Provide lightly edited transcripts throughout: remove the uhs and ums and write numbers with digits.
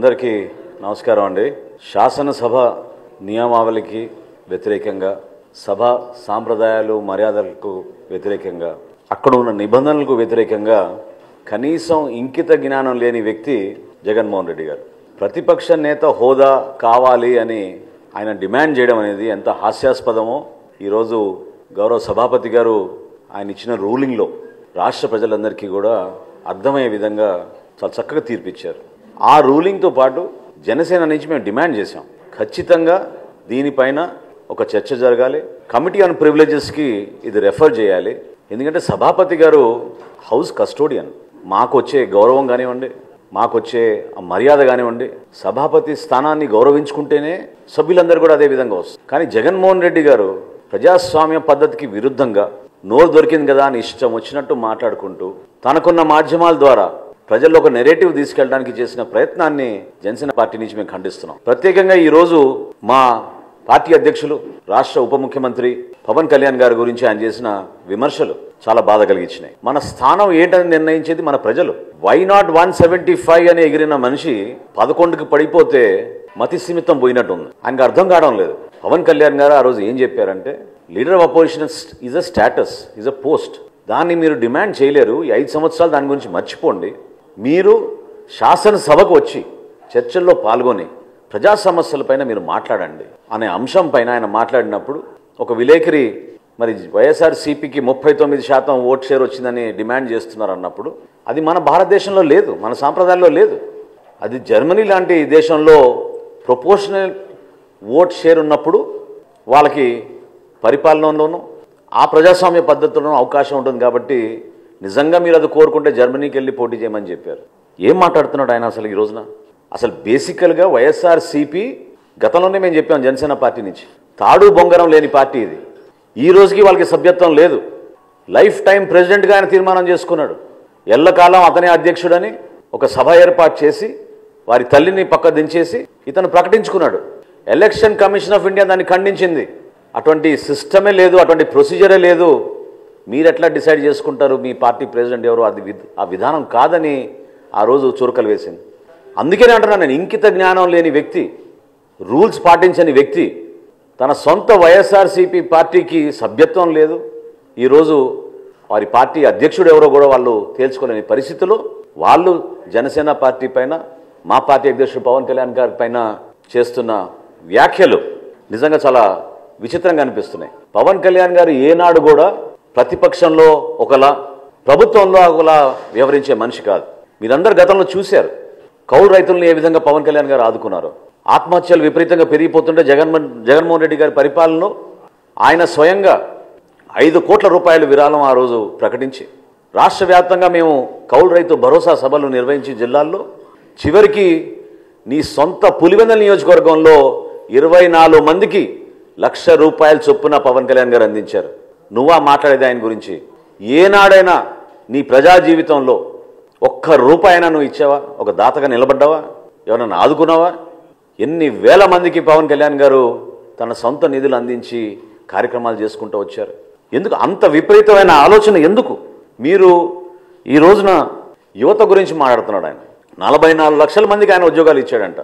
అందరికీ నమస్కారం అండి. శాసనసభ నియమావళికి వ్యతిరేకంగా, సభ సాంప్రదాయాలు మర్యాదలకు వ్యతిరేకంగా, అక్కడ ఉన్న నిబంధనలకు వ్యతిరేకంగా కనీసం ఇంకిత జ్ఞానం లేని వ్యక్తి జగన్మోహన్ రెడ్డి గారు. ప్రతిపక్ష నేత హోదా కావాలి అని ఆయన డిమాండ్ చేయడం అనేది ఎంత హాస్యాస్పదమో ఈరోజు గౌరవ సభాపతి గారు ఆయన ఇచ్చిన రూలింగ్లో రాష్ట్ర ప్రజలందరికీ కూడా అర్థమయ్యే విధంగా చాలా చక్కగా తీర్పిచ్చారు. ఆ రూలింగ్తో పాటు జనసేన నుంచి మేము డిమాండ్ చేశాం, ఖచ్చితంగా దీనిపైన ఒక చర్చ జరగాలి, కమిటీ ఆన్ ప్రివిలేజెస్కి ఇది రెఫర్ చేయాలి. ఎందుకంటే సభాపతి గారు హౌస్ కస్టోడియన్, మాకు వచ్చే గౌరవం కానివ్వండి, మాకు వచ్చే మర్యాద కానివ్వండి, సభాపతి స్థానాన్ని గౌరవించుకుంటేనే సభ్యులందరూ కూడా అదే విధంగా వస్తారు. కానీ జగన్మోహన్ రెడ్డి గారు ప్రజాస్వామ్య పద్ధతికి విరుద్ధంగా నోరు దొరికింది కదా అని ఇష్టం వచ్చినట్టు మాట్లాడుకుంటూ తనకున్న మాధ్యమాల ద్వారా ప్రజల్లో ఒక నెరేటివ్ తీసుకెళ్ళడానికి చేసిన ప్రయత్నాన్ని జనసేన పార్టీ నుంచి మేము ఖండిస్తున్నాం. ప్రత్యేకంగా ఈరోజు మా పార్టీ అధ్యక్షులు, రాష్ట్ర ఉప ముఖ్యమంత్రి పవన్ కళ్యాణ్ గారి గురించి ఆయన చేసిన విమర్శలు చాలా బాధ కలిగించినాయి. మన స్థానం ఏంటని నిర్ణయించేది మన ప్రజలు. వై నాట్ 175 అని ఎగిరిన మనిషి 11కి పడిపోతే మతి సీమితం పోయినట్టు ఉంది. ఆయనకు అర్థం కావడం లేదు. పవన్ కళ్యాణ్ గారు ఆ రోజు ఏం చెప్పారంటే, leader of opposition is a status, is a post. దాన్ని మీరు డిమాండ్ చేయలేరు. ఈ 5 సంవత్సరాలు దాని గురించి మర్చిపోండి. మీరు శాసనసభకు వచ్చి చర్చల్లో పాల్గొని ప్రజా సమస్యలపైన మీరు మాట్లాడండి అనే అంశం పైన ఆయన మాట్లాడినప్పుడు ఒక విలేకరి మరి వైఎస్ఆర్సీపీకి 39% ఓట్ షేర్ వచ్చిందని డిమాండ్ చేస్తున్నారు అన్నప్పుడు అది మన భారతదేశంలో లేదు, మన సాంప్రదాయాల్లో లేదు. అది జర్మనీ లాంటి దేశంలో ప్రపోర్షనల్ ఓట్ షేర్ ఉన్నప్పుడు వాళ్ళకి పరిపాలనలోనూ ఆ ప్రజాస్వామ్య పద్ధతుల్లోనూ అవకాశం ఉంటుంది. కాబట్టి నిజంగా మీరు అది కోరుకుంటే జర్మనీకి వెళ్ళి పోటీ చేయమని చెప్పారు. ఏం మాట్లాడుతున్నాడు ఆయన అసలు ఈ రోజున? అసలు బేసికల్గా వైఎస్ఆర్సీపీ గతంలోనే మేము చెప్పాం, జనసేన పార్టీ నుంచి తాడు బొంగరం లేని పార్టీ ఇది. ఈ రోజుకి వాళ్ళకి సభ్యత్వం లేదు. లైఫ్ టైం ప్రెసిడెంట్గా ఆయన తీర్మానం చేసుకున్నాడు. ఎల్లకాలం అతనే అధ్యక్షుడని ఒక సభ ఏర్పాటు చేసి వారి తల్లిని పక్క దించేసి ఇతను ప్రకటించుకున్నాడు. ఎలక్షన్ కమిషన్ ఆఫ్ ఇండియా దాన్ని ఖండించింది. అటువంటి సిస్టమే లేదు, అటువంటి ప్రొసీజరే లేదు, మీరు ఎట్లా డిసైడ్ చేసుకుంటారు మీ పార్టీ ప్రెసిడెంట్ ఎవరు, అది ఆ విధానం కాదని ఆ రోజు చురకలు వేసింది. అందుకనే అంటున్నాను నేను, ఇంకిత జ్ఞానం లేని వ్యక్తి, రూల్స్ పాటించని వ్యక్తి, తన సొంత వైఎస్ఆర్సీపీ పార్టీకి సభ్యత్వం లేదు. ఈరోజు వారి పార్టీ అధ్యక్షుడు ఎవరో కూడా వాళ్ళు తేల్చుకోలేని పరిస్థితిలో వాళ్ళు జనసేన పార్టీ పైన, మా పార్టీ అధ్యక్షుడు పవన్ కళ్యాణ్ గారి పైన చేస్తున్న వ్యాఖ్యలు నిజంగా చాలా విచిత్రంగా అనిపిస్తున్నాయి. పవన్ కళ్యాణ్ గారు ఏనాడు కూడా ప్రతిపక్షంలో ఒకలా, ప్రభుత్వంలో ఒకలా వ్యవహరించే మనిషి కాదు. మీరందరూ గతంలో చూశారు కౌలు రైతులను ఏ విధంగా పవన్ కళ్యాణ్ గారు ఆదుకున్నారు. ఆత్మహత్యలు విపరీతంగా పెరిగిపోతుంటే జగన్మోహన్ రెడ్డి గారి పరిపాలనలో ఆయన స్వయంగా 5 కోట్ల రూపాయల విరాళం ఆ రోజు ప్రకటించి రాష్ట్ర వ్యాప్తంగా మేము కౌలు రైతు భరోసా సభలు నిర్వహించి జిల్లాల్లో చివరికి నీ సొంత పులివెందుల నియోజకవర్గంలో 24 మందికి ₹1,00,000 చొప్పున పవన్ కళ్యాణ్ గారు అందించారు. నువ్వా మాట్లాడేది ఆయన గురించి? ఏనాడైనా నీ ప్రజా జీవితంలో ₹1 నువ్వు ఇచ్చావా? ఒక దాతగా నిలబడ్డావా? ఎవరన్నా ఆదుకున్నావా? ఎన్ని వేల మందికి పవన్ కళ్యాణ్ గారు తన సొంత నిధులు అందించి కార్యక్రమాలు చేసుకుంటూ వచ్చారు. ఎందుకు అంత విపరీతమైన ఆలోచన? ఎందుకు మీరు ఈ రోజున యువత గురించి మాట్లాడుతున్నాడు ఆయన? 44 లక్షల మందికి ఆయన ఉద్యోగాలు ఇచ్చాడంట.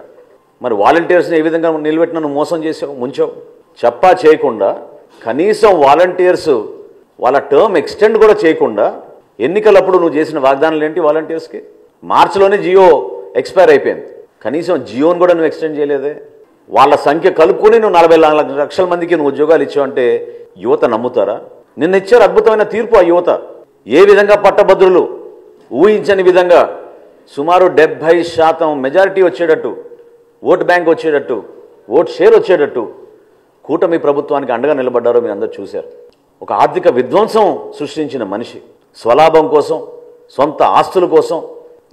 మరి వాలంటీర్స్ని ఏ విధంగా నిలబెట్టిన నువ్వు మోసం చేసావు, ముంచావు? చెప్పా చేయకుండా కనీసం వాలంటీర్స్ వాళ్ళ టర్మ్ ఎక్స్టెండ్ కూడా చేయకుండా ఎన్నికలప్పుడు నువ్వు చేసిన వాగ్దానాలు ఏంటి? వాలంటీర్స్కి మార్చిలోనే జియో ఎక్స్పైర్ అయిపోయింది, కనీసం జియోని కూడా నువ్వు ఎక్స్టెండ్ చేయలేదే. వాళ్ళ సంఖ్య కలుపుకొని నువ్వు 44 లక్షల మందికి నువ్వు ఉద్యోగాలు ఇచ్చావంటే యువత నమ్ముతారా? నిన్న ఇచ్చారు అద్భుతమైన తీర్పు. ఆ యువత ఏ విధంగా పట్టభద్రులు ఊహించని విధంగా సుమారు 70% మెజారిటీ వచ్చేటట్టు, ఓట్ బ్యాంక్ వచ్చేటట్టు, ఓట్ షేర్ వచ్చేటట్టు కూటమి ప్రభుత్వానికి అండగా నిలబడ్డారో మీరు అందరూ చూశారు. ఒక ఆర్థిక విధ్వంసం సృష్టించిన మనిషి స్వలాభం కోసం, సొంత ఆస్తుల కోసం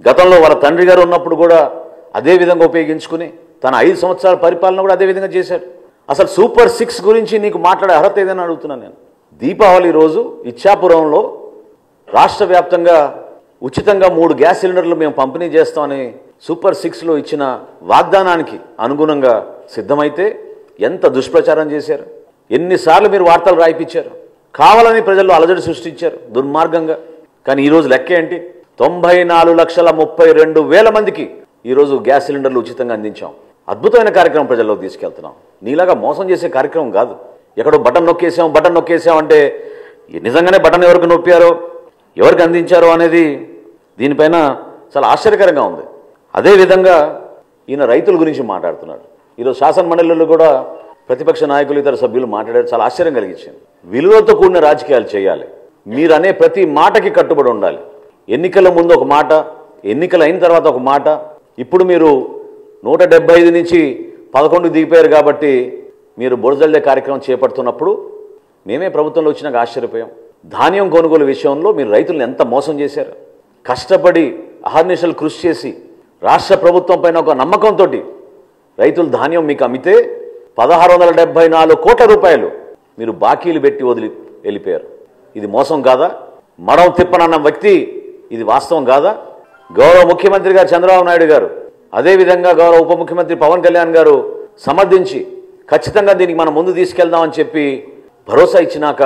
గతంలో వాళ్ళ తండ్రి గారు ఉన్నప్పుడు కూడా అదే విధంగా ఉపయోగించుకుని తన 5 సంవత్సరాల పరిపాలన కూడా అదే విధంగా చేశాడు. అసలు సూపర్ 6 గురించి నీకు మాట్లాడే అర్హత ఏదైనా అడుగుతున్నాను నేను. దీపావళి రోజు ఇచ్చాపురంలో రాష్ట్ర వ్యాప్తంగా ఉచితంగా 3 గ్యాస్ సిలిండర్లు మేము పంపిణీ చేస్తామని సూపర్ 6లో ఇచ్చిన వాగ్దానానికి అనుగుణంగా సిద్ధమైతే ఎంత దుష్ప్రచారం చేశారు, ఎన్నిసార్లు మీరు వార్తలు రాయిపించారు, కావాలని ప్రజల్లో అలజడి సృష్టించారు దుర్మార్గంగా. కానీ ఈరోజు లెక్క ఏంటి? 94,32,000 మందికి ఈరోజు గ్యాస్ సిలిండర్లు ఉచితంగా అందించాం. అద్భుతమైన కార్యక్రమం ప్రజల్లోకి తీసుకెళ్తున్నాం. నీలాగా మోసం చేసే కార్యక్రమం కాదు. ఎక్కడో బటన్ నొక్కేసాం అంటే నిజంగానే బటన్ ఎవరికి నొప్పారో, ఎవరికి అందించారో అనేది దీనిపైన చాలా ఆశ్చర్యకరంగా ఉంది. అదేవిధంగా ఈయన రైతుల గురించి మాట్లాడుతున్నాడు. ఈరోజు శాసన మండలిలో కూడా ప్రతిపక్ష నాయకులు ఇతర సభ్యులు మాట్లాడారు. చాలా ఆశ్చర్యం కలిగించింది. విలువలతో కూడిన రాజకీయాలు చేయాలి. మీరు అనే ప్రతి మాటకి కట్టుబడి ఉండాలి. ఎన్నికల ముందు ఒక మాట, ఎన్నికలు అయిన తర్వాత ఒక మాట. ఇప్పుడు మీరు 175 నుంచి 11 దిగిపోయారు కాబట్టి మీరు బురజల్లే కార్యక్రమం చేపడుతున్నప్పుడు మేమే ప్రభుత్వంలో వచ్చినాక ఆశ్చర్యపోయాం. ధాన్యం కొనుగోలు విషయంలో మీరు రైతులను ఎంత మోసం చేశారు. కష్టపడి అహర్నిశలు కృషి చేసి రాష్ట్ర ప్రభుత్వం పైన ఒక నమ్మకంతో రైతులు ధాన్యం మీకు అమ్మితే 1674 కోట్ల రూపాయలు మీరు బాకీలు పెట్టి వదిలి వెళ్ళిపోయారు. ఇది మోసం కాదా? మడం తిప్పనన్న వ్యక్తి ఇది వాస్తవం కాదా? గౌరవ ముఖ్యమంత్రి గారు చంద్రబాబు నాయుడు గారు, అదేవిధంగా గౌరవ ఉప ముఖ్యమంత్రి పవన్ కళ్యాణ్ గారు సమర్థించి ఖచ్చితంగా దీనికి మనం ముందు తీసుకెళ్దామని చెప్పి భరోసా ఇచ్చినాక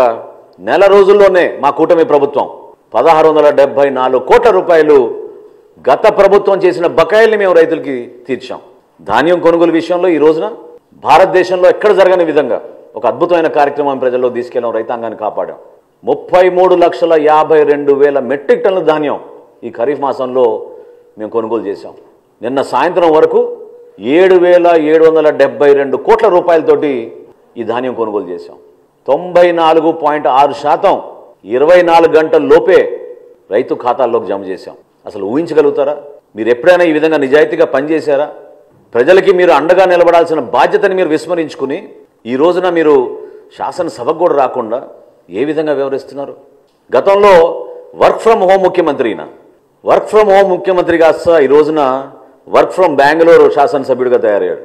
నెల రోజుల్లోనే మా కూటమి ప్రభుత్వం 1674 కోట్ల రూపాయలు గత ప్రభుత్వం చేసిన బకాయిల్ని మేము రైతులకి తీర్చాం. ధాన్యం కొనుగోలు విషయంలో ఈ రోజున భారతదేశంలో ఎక్కడ జరగని విధంగా ఒక అద్భుతమైన కార్యక్రమం ప్రజల్లో తీసుకెళ్ళాం. రైతాంగాన్ని కాపాడాం. 33,52,000 మెట్రిక్ టన్నుల ధాన్యం ఈ ఖరీఫ్ మాసంలో మేము కొనుగోలు చేశాం. నిన్న సాయంత్రం వరకు 7,772 కోట్ల రూపాయలతోటి ఈ ధాన్యం కొనుగోలు చేశాం. 94.6% 24 గంటల లోపే రైతు ఖాతాల్లోకి జమ చేశాం. అసలు ఊహించగలుగుతారా? మీరు ఎప్పుడైనా ఈ విధంగా నిజాయితీగా పనిచేశారా? ప్రజలకి మీరు అండగా నిలబడాల్సిన బాధ్యతని మీరు విస్మరించుకుని ఈ రోజున మీరు శాసనసభకు కూడా రాకుండా ఏ విధంగా వ్యవహరిస్తున్నారు? గతంలో వర్క్ ఫ్రమ్ హోమ్ ముఖ్యమంత్రినా, వర్క్ ఫ్రమ్ హోమ్ ముఖ్యమంత్రి కాస్త ఈ రోజున వర్క్ ఫ్రమ్ బెంగళూరు శాసనసభ్యుడిగా తయారయ్యాడు.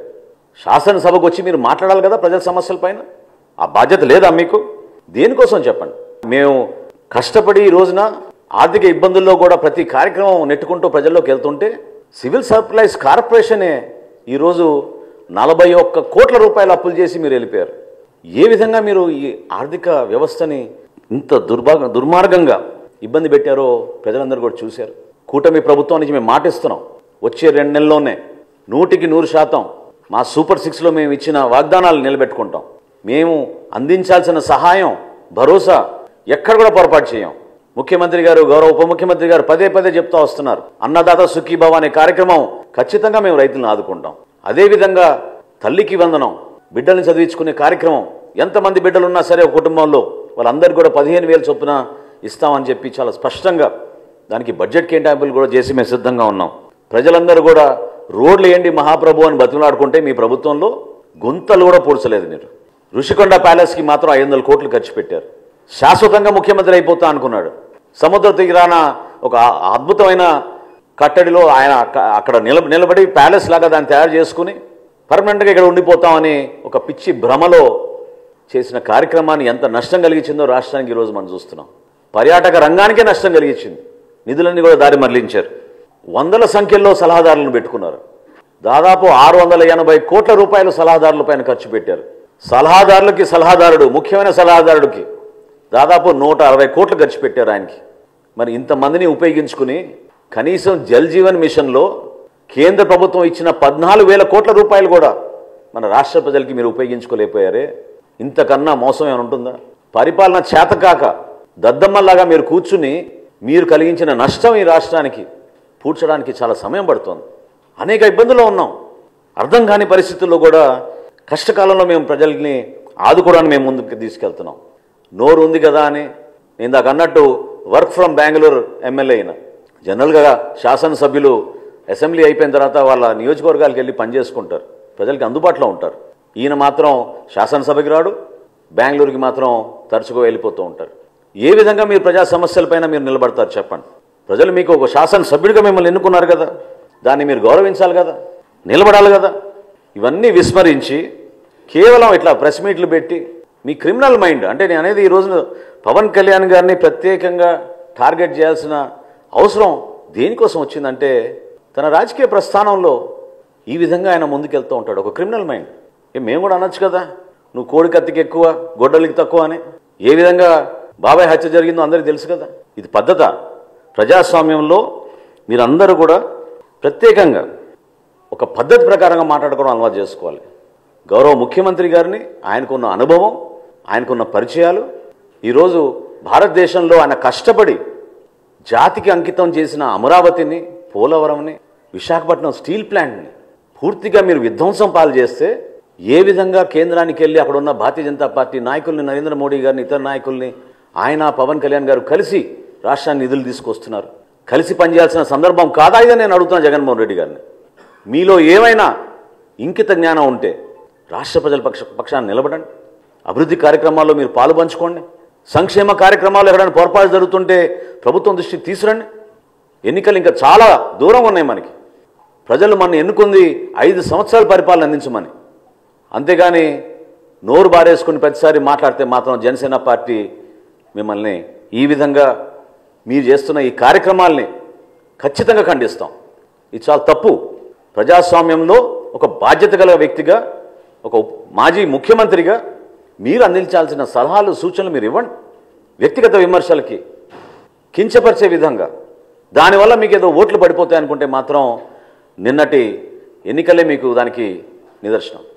శాసనసభకు వచ్చి మీరు మాట్లాడాలి కదా ప్రజల సమస్యల పైన. ఆ బాధ్యత లేదా మీకు? దేనికోసం చెప్పండి. మేము కష్టపడి ఈ రోజున ఆర్థిక ఇబ్బందుల్లో కూడా ప్రతి కార్యక్రమం నెట్టుకుంటూ ప్రజల్లోకి వెళ్తుంటే సివిల్ సప్లైస్ కార్పొరేషనే ఈరోజు 41 కోట్ల రూపాయలు అప్పులు చేసి మీరు వెళ్ళిపోయారు. ఏ విధంగా మీరు ఈ ఆర్థిక వ్యవస్థని ఇంత దుర్మార్గంగా ఇబ్బంది పెట్టారో ప్రజలందరూ కూడా చూశారు. కూటమి ప్రభుత్వం నుంచి మేము మాటిస్తున్నాం, వచ్చే 2 నెలల్లోనే 100% మా సూపర్ 6లో మేము ఇచ్చిన వాగ్దానాలు నిలబెట్టుకుంటాం. మేము అందించాల్సిన సహాయం, భరోసా ఎక్కడ కూడా పొరపాటు చేయం. ముఖ్యమంత్రి గారు, గౌరవ ఉప ముఖ్యమంత్రి గారు పదే చెప్తా వస్తున్నారు, అన్నదాత సుఖీభవ అనే కార్యక్రమం ఖచ్చితంగా మేము రైతులను ఆదుకుంటాం. అదేవిధంగా తల్లికి వందనం, బిడ్డల్ని చదివించుకునే కార్యక్రమం, ఎంతమంది బిడ్డలున్నా సరే ఒక కుటుంబంలో వాళ్ళందరికీ కూడా 15,000 చొప్పున ఇస్తామని చెప్పి చాలా స్పష్టంగా దానికి బడ్జెట్ కేటాయింపులు కూడా చేసి మేము సిద్ధంగా ఉన్నాం. ప్రజలందరూ కూడా రోడ్లు ఏంటి మహాప్రభు అని బతిమలాడుకుంటే మీ ప్రభుత్వంలో గుంతలు కూడా పూడ్చలేదు. మీరు ఋషికొండ ప్యాలెస్కి మాత్రం 500 కోట్లు ఖర్చు పెట్టారు. శాశ్వతంగా ముఖ్యమంత్రి అయిపోతా అనుకున్నాడు. సముద్ర తీరాన ఒక అద్భుతమైన కట్టడిలో ఆయన అక్కడ నిలబడి ప్యాలెస్ లాగా దాన్ని తయారు చేసుకుని పర్మనెంట్గా ఇక్కడ ఉండిపోతామని ఒక పిచ్చి భ్రమలో చేసిన కార్యక్రమాన్ని ఎంత నష్టం కలిగించిందో రాష్ట్రానికి ఈరోజు మనం చూస్తున్నాం. పర్యాటక రంగానికే నష్టం కలిగించింది. నిధులన్నీ కూడా దారి మరలించారు. వందల సంఖ్యలో సలహాదారులను పెట్టుకున్నారు. దాదాపు 680 కోట్ల రూపాయలు సలహాదారుల పైన ఖర్చు పెట్టారు. సలహాదారుడు ముఖ్యమైన సలహాదారుడికి దాదాపు 160 కోట్లు ఖర్చు పెట్టారు ఆయనకి. మరి ఇంతమందిని ఉపయోగించుకుని కనీసం జల్ జీవన్ మిషన్లో కేంద్ర ప్రభుత్వం ఇచ్చిన 14,000 కోట్ల రూపాయలు కూడా మన రాష్ట్ర ప్రజలకి మీరు ఉపయోగించుకోలేకపోయారే. ఇంతకన్నా మోసం ఏమైనా ఉంటుందా? పరిపాలన చేతకాక దద్దమ్మల్లాగా మీరు కూర్చుని మీరు కలిగించిన నష్టం ఈ రాష్ట్రానికి పూడ్చడానికి చాలా సమయం పడుతోంది. అనేక ఇబ్బందుల్లో ఉన్నాం. అర్థం కాని పరిస్థితుల్లో కూడా కష్టకాలంలో మేము ప్రజల్ని ఆదుకోవడానికి మేము ముందుకు తీసుకెళ్తున్నాం. నోరు ఉంది కదా అని నేను దాకా అన్నట్టు వర్క్ ఫ్రమ్ బెంగళూరు ఎమ్మెల్యే అయినా, జనరల్గా శాసనసభ్యులు అసెంబ్లీ అయిపోయిన తర్వాత వాళ్ళ నియోజకవర్గాలకు వెళ్ళి పనిచేసుకుంటారు, ప్రజలకి అందుబాటులో ఉంటారు. ఈయన మాత్రం శాసనసభకి రాడు, బెంగళూరుకి మాత్రం తరచుగా వెళ్ళిపోతూ ఉంటారు. ఏ విధంగా మీరు ప్రజా సమస్యలపైన మీరు నిలబడతారు చెప్పండి? ప్రజలు మీకు ఒక శాసనసభ్యుడిగా మిమ్మల్ని ఎన్నుకున్నారు కదా, దాన్ని మీరు గౌరవించాలి కదా, నిలబడాలి కదా. ఇవన్నీ విస్మరించి కేవలం ఇట్లా ప్రెస్ మీట్లు పెట్టి మీ క్రిమినల్ మైండ్, అంటే నేను అనేది ఈ రోజున పవన్ కళ్యాణ్ గారిని ప్రత్యేకంగా టార్గెట్ చేయాల్సిన అవసరం దేనికోసం వచ్చిందంటే తన రాజకీయ ప్రస్థానంలో ఈ విధంగా ఆయన ముందుకెళ్తూ ఉంటాడు. ఒక క్రిమినల్ మైండ్. మేము కూడా అనొచ్చు కదా, నువ్వు కోడి కత్తికి ఎక్కువ గొడ్డలికి తక్కువ అని. ఏ విధంగా బాబాయ్ హత్య జరిగిందో అందరికీ తెలుసు కదా. ఇది పద్ధత? ప్రజాస్వామ్యంలో మీరందరూ కూడా ప్రత్యేకంగా ఒక పద్ధతి ప్రకారంగా మాట్లాడుకోవడం అలవాటు చేసుకోవాలి. గౌరవ ముఖ్యమంత్రి గారిని, ఆయనకున్న అనుభవం, ఆయనకున్న పరిచయాలు, ఈరోజు భారతదేశంలో ఆయన కష్టపడి జాతికి అంకితం చేసిన అమరావతిని, పోలవరంని, విశాఖపట్నం స్టీల్ ప్లాంట్ని పూర్తిగా మీరు విధ్వంసం పాలు చేస్తే ఏ విధంగా కేంద్రానికి వెళ్ళి అక్కడ ఉన్న భారతీయ జనతా పార్టీ నాయకుల్ని, నరేంద్ర మోడీ గారిని, ఇతర నాయకుల్ని, ఆయన పవన్ కళ్యాణ్ గారు కలిసి రాష్ట్రాన్ని నిధులు తీసుకొస్తున్నారు. కలిసి పనిచేయాల్సిన సందర్భం కాదా ఇదని నేను అడుగుతున్నాను జగన్మోహన్ రెడ్డి గారిని. మీలో ఏమైనా ఇంకిత జ్ఞానం ఉంటే రాష్ట్ర ప్రజల పక్షాన్ని నిలబడండి. అభివృద్ధి కార్యక్రమాల్లో మీరు పాలు పంచుకోండి. సంక్షేమ కార్యక్రమాలు ఎక్కడైనా పొరపాటు జరుగుతుంటే ప్రభుత్వం దృష్టికి తీసుకురండి. ఎన్నికలు ఇంకా చాలా దూరంగా ఉన్నాయి మనకి. ప్రజలు మన ఎన్నుకుంది 5 సంవత్సరాల పరిపాలన అందించమని. అంతేగాని నోరు బారేసుకుని ప్రతిసారి మాట్లాడితే మాత్రం జనసేన పార్టీ మిమ్మల్ని ఈ విధంగా మీరు చేస్తున్న ఈ కార్యక్రమాల్ని ఖచ్చితంగా ఖండిస్తాం. ఇది చాలా తప్పు. ప్రజాస్వామ్యంలో ఒక బాధ్యత గల వ్యక్తిగా, ఒక మాజీ ముఖ్యమంత్రిగా మీరు అందించాల్సిన సలహాలు, సూచనలు మీరు ఇవ్వండి. వ్యక్తిగత విమర్శలకి కించపరిచే విధంగా దానివల్ల మీకు ఏదో ఓట్లు పడిపోతాయనుకుంటే మాత్రం నిన్నటి ఎన్నికలే మీకు దానికి నిదర్శనం.